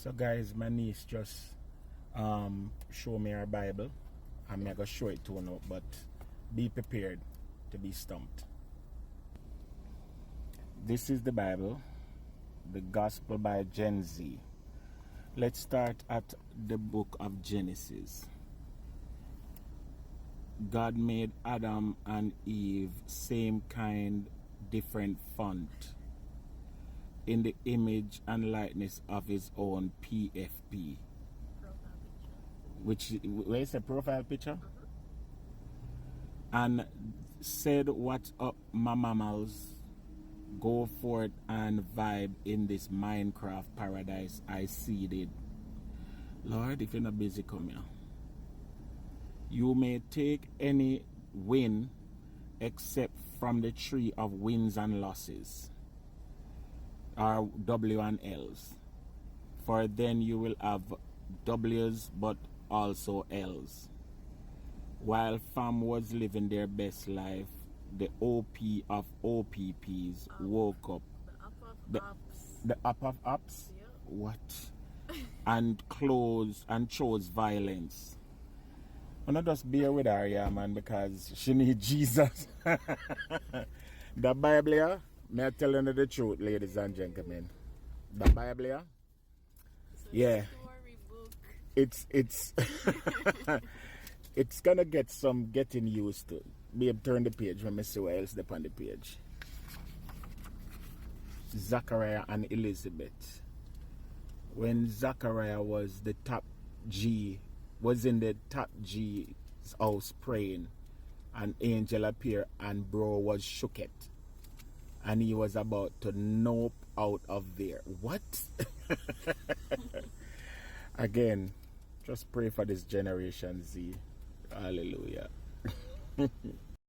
So guys, my niece just show me her Bible. I'm gonna show it to her now, but be prepared to be stumped. This is the Bible, the Gospel by Gen Z. Let's start at the book of Genesis. God made Adam and Eve same kind, different font, in the image and likeness of his own PFP. Profile picture. Where is the profile picture? And said, "What up, my mammals? Go forth and vibe in this Minecraft paradise I seeded." Lord, if you're not busy, come here. You may take any win except from the tree of wins and losses, or W and L's. For then you will have W's but also L's. While fam was living their best life, the OP of OPPs woke up. The up of The up of ups? Yeah. What? and chose violence. I'm not just bear with her, yeah, man, because she needs Jesus. The Bible, yeah, may I tell you the truth, ladies and gentlemen. The Bible, yeah, yeah, storybook. it's it's gonna get some getting used to. Babe, turn the page when me see what else is on the page. Zachariah and Elizabeth. When Zachariah was in the top G's house praying, an angel appeared and bro was shook it. And he was about to nope out of there. What? Again, just pray for this generation Z. Hallelujah.